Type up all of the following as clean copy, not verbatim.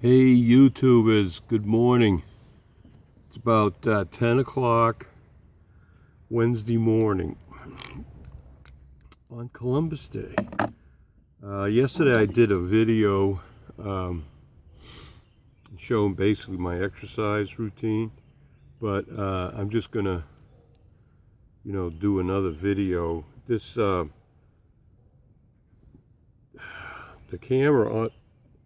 Hey YouTubers, good morning. It's about 10 o'clock Wednesday morning on Columbus Day. Yesterday I did a video showing basically my exercise routine, but I'm just gonna do another video. The camera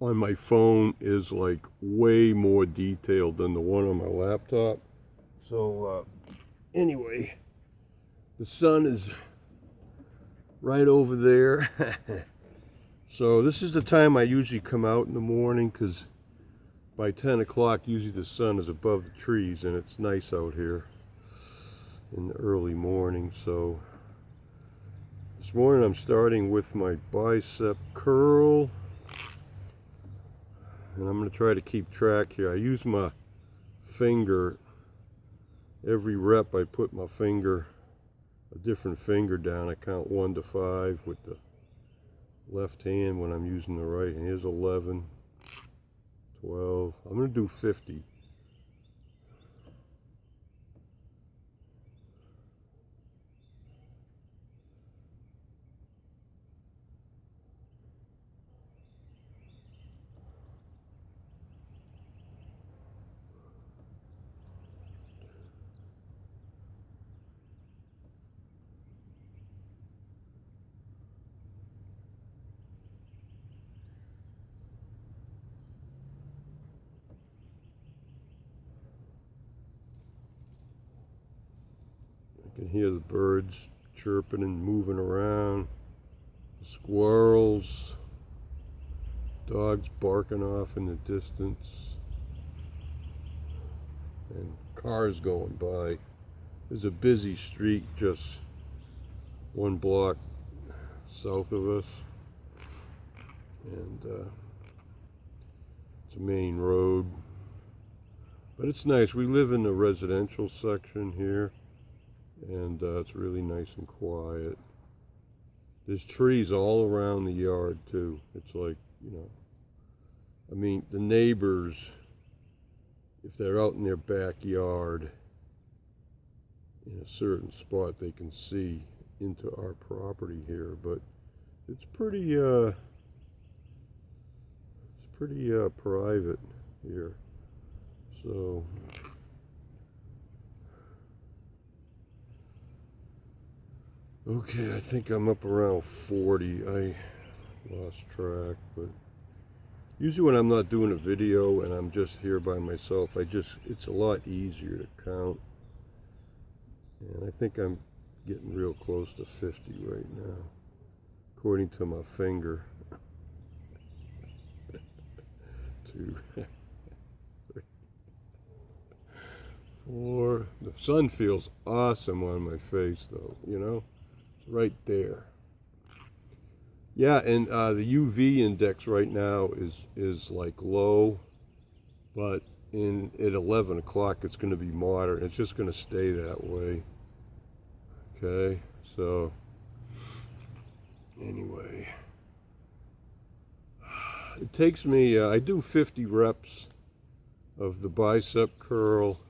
on my phone is like way more detailed than the one on my laptop. So anyway, the sun is right over there. So this is the time I usually come out in the morning, because by 10 o'clock usually the sun is above the trees and it's nice out here in the early morning. So this morning I'm starting with my bicep curl, and I'm going to try to keep track here. I use my finger. Every rep I put my finger, a different finger down. I count 1 to 5 with the left hand when I'm using the right hand. Here's 11, 12. I'm going to do 50. You can hear the birds chirping and moving around, the squirrels, dogs barking off in the distance, and cars going by. There's a busy street just 1 block south of us, and it's a main road, but it's nice. We live in the residential section here, and it's really nice and quiet. There's trees all around the yard too. It's like, I mean, the neighbors, if they're out in their backyard in a certain spot, they can see into our property here, but it's pretty private here. So okay, I think I'm up around 40. I lost track, but usually when I'm not doing a video and I'm just here by myself, it's a lot easier to count. And I think I'm getting real close to 50 right now, according to my finger. 2, 3, 4. The sun feels awesome on my face though, it's right there. Yeah, and the UV index right now is like low, but at 11 o'clock it's going to be moderate. It's just going to stay that way. Okay, so anyway, it takes me, I do 50 reps of the bicep curl,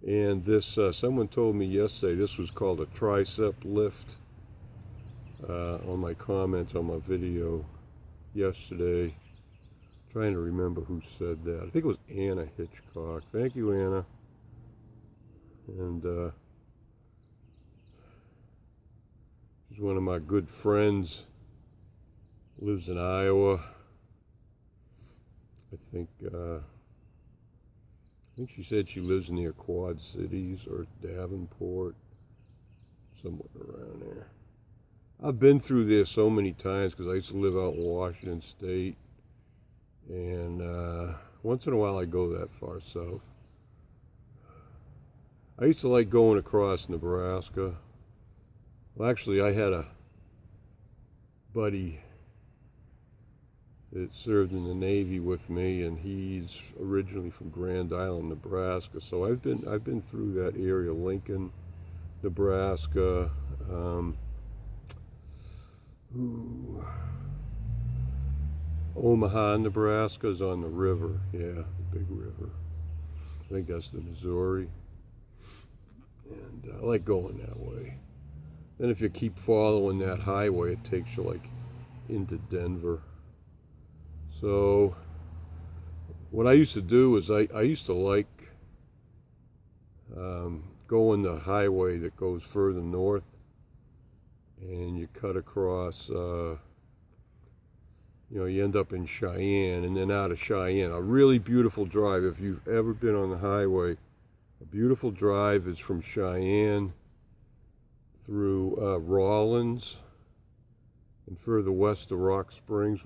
and this, someone told me yesterday this was called a tricep lift on my comments on my video yesterday. I'm trying to remember who said that. I think it was Anna Hitchcock. Thank you, Anna. And she's one of my good friends, lives in Iowa. I think she said she lives near Quad Cities or Davenport, somewhere around there. I've been through there so many times because I used to live out in Washington State, and once in a while I go that far south. I used to like going across Nebraska. Well, actually, I had a buddy that served in the Navy with me, and he's originally from Grand Island, Nebraska. So I've been through that area, Lincoln, Nebraska. Omaha, Nebraska is on the river. Yeah, the big river. I think that's the Missouri. And I like going that way. Then if you keep following that highway, it takes you like into Denver. So what I used to do is I used to like going the highway that goes further north, and you cut across, you end up in Cheyenne, and then out of Cheyenne, a really beautiful drive. If you've ever been on the highway, a beautiful drive is from Cheyenne through Rawlins and further west to Rock Springs.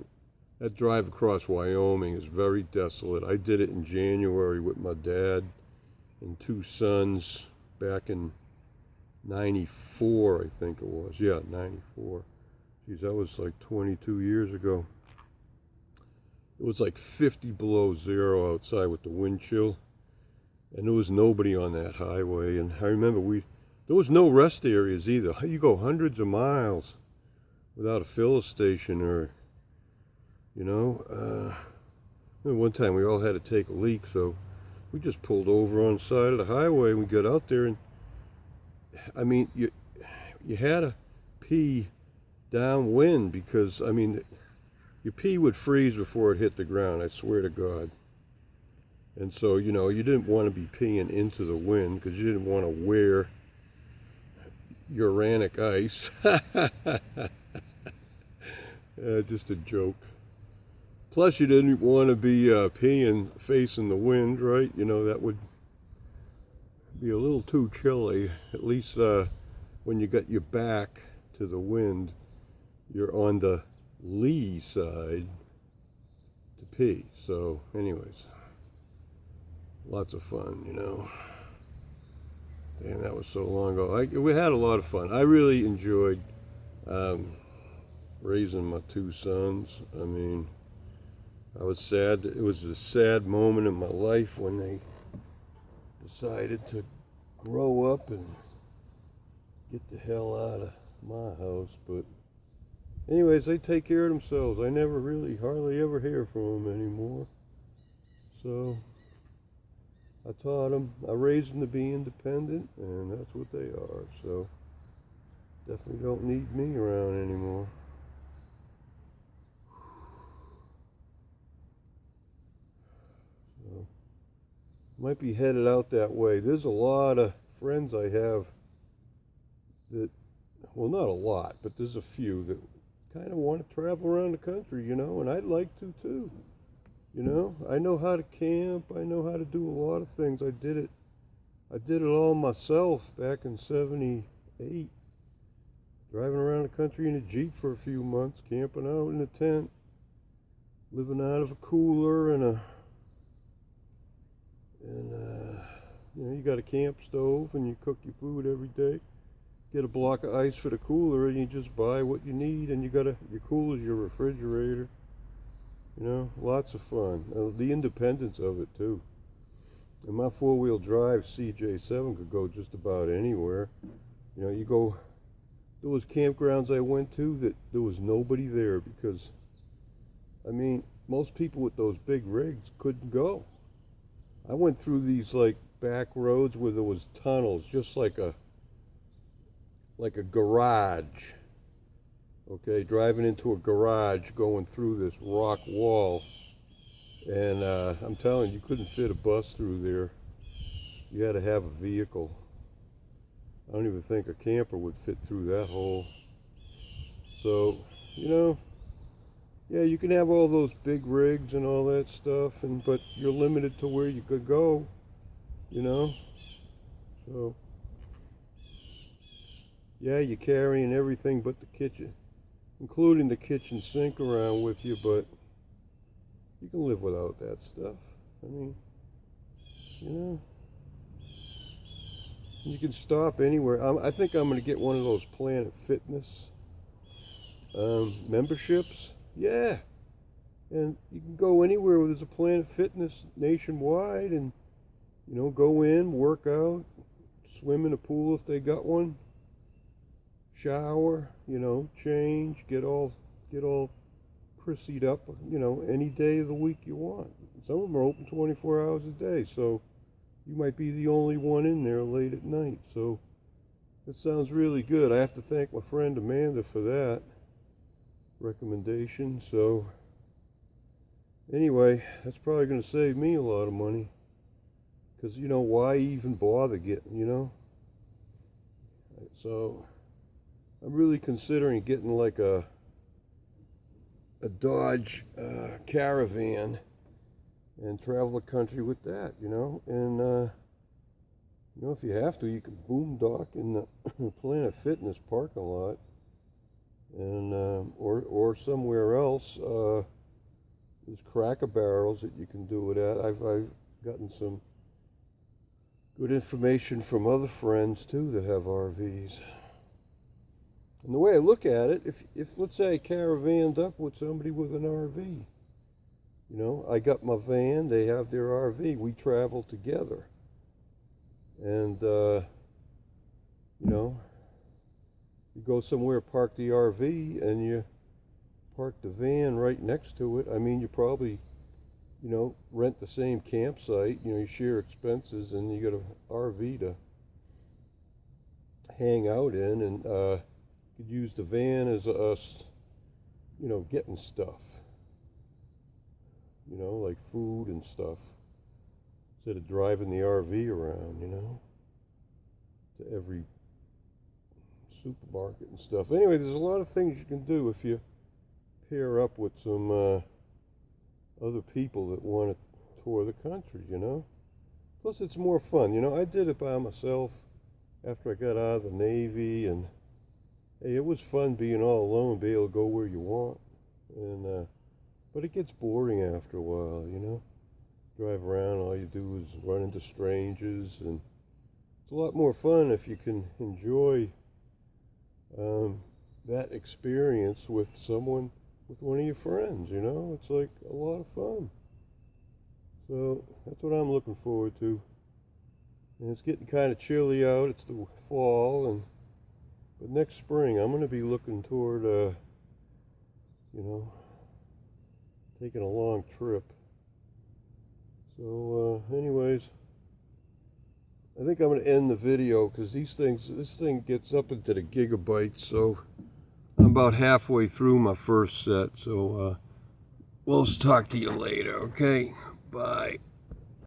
That drive across Wyoming is very desolate. I did it in January with my dad and two sons back in 94, I think it was. Yeah, 94. Geez, that was like 22 years ago. It was like 50 below zero outside with the wind chill, and there was nobody on that highway. And I remember there was no rest areas either. You go hundreds of miles without a fill station, or one time we all had to take a leak, so we just pulled over on the side of the highway, and we got out there, and I mean, you had to pee downwind, because I mean, your pee would freeze before it hit the ground, I swear to God. And so, you didn't want to be peeing into the wind, because you didn't want to wear uranic ice. Just a joke. Plus, you didn't want to be peeing facing the wind, right? That would be a little too chilly. At least when you got your back to the wind, you're on the lee side to pee. So, anyways, lots of fun, Damn, that was so long ago. We had a lot of fun. I really enjoyed raising my two sons. I mean, I was sad. It was a sad moment in my life when they decided to grow up and get the hell out of my house. But anyways, they take care of themselves. I never really hardly ever hear from them anymore. So I taught them, I raised them to be independent, and that's what they are. So definitely don't need me around anymore. So might be headed out that way. There's a lot of friends I have that, well, not a lot, but there's a few that kind of want to travel around the country, and I'd like to too. I know how to camp. I know how to do a lot of things. I did it all myself back in '78. Driving around the country in a Jeep for a few months, camping out in a tent, living out of a cooler, and you got a camp stove, and you cook your food every day. Get a block of ice for the cooler, and you just buy what you need, and your cooler's your refrigerator. Lots of fun. The independence of it too. And my four-wheel drive CJ7 could go just about anywhere. You go. There was campgrounds I went to that there was nobody there, because, I mean, most people with those big rigs couldn't go. I went through these like back roads where there was tunnels, just like a garage. Okay, driving into a garage, going through this rock wall, and I'm telling you, you couldn't fit a bus through there. You had to have a vehicle. I don't even think a camper would fit through that hole. So, yeah, you can have all those big rigs and all that stuff, but you're limited to where you could go, So, yeah, you're carrying everything but the kitchen, including the kitchen sink around with you, but you can live without that stuff. I mean, you can stop anywhere. I think I'm going to get one of those Planet Fitness memberships. Yeah, and you can go anywhere where there's a Planet Fitness nationwide, and go in, work out, swim in a pool if they got one, shower, change, get all proceed up, you know, any day of the week you want. Some of them are open 24 hours a day, so you might be the only one in there late at night. So that sounds really good. I have to thank my friend Amanda for that recommendation. So anyway, that's probably going to save me a lot of money, because, you know, why even bother getting, you know? So I'm really considering getting like a Dodge Caravan and travel the country with that, you know. And you know, if you have to, you can boondock in the Planet Fitness parking lot, and or somewhere else. There's Cracker Barrels that you can do it at. I've gotten some good information from other friends too that have RVs. And the way I look at it, if let's say I caravanned up with somebody with an RV, you know, I got my van, they have their RV, we travel together. And, you know, you go somewhere, park the RV, and you park the van right next to it. I mean, you probably, you know, rent the same campsite, you know, you share expenses, and you got an RV to hang out in, and, could use the van as us, you know, getting stuff, you know, like food and stuff, instead of driving the RV around, you know, to every supermarket and stuff. Anyway, there's a lot of things you can do if you pair up with some other people that want to tour the country, you know. Plus, it's more fun, you know. I did it by myself after I got out of the Navy, and hey, it was fun being all alone, be able to go where you want, and but it gets boring after a while, you know. Drive around, all you do is run into strangers, and it's a lot more fun if you can enjoy that experience with someone, with one of your friends, you know. It's like a lot of fun. So that's what I'm looking forward to. And it's getting kind of chilly out. It's the fall, and but next spring, I'm going to be looking toward, you know, taking a long trip. So, anyways, I think I'm going to end the video, because this thing gets up into the gigabytes. So I'm about halfway through my first set. So we'll talk to you later. Okay, bye.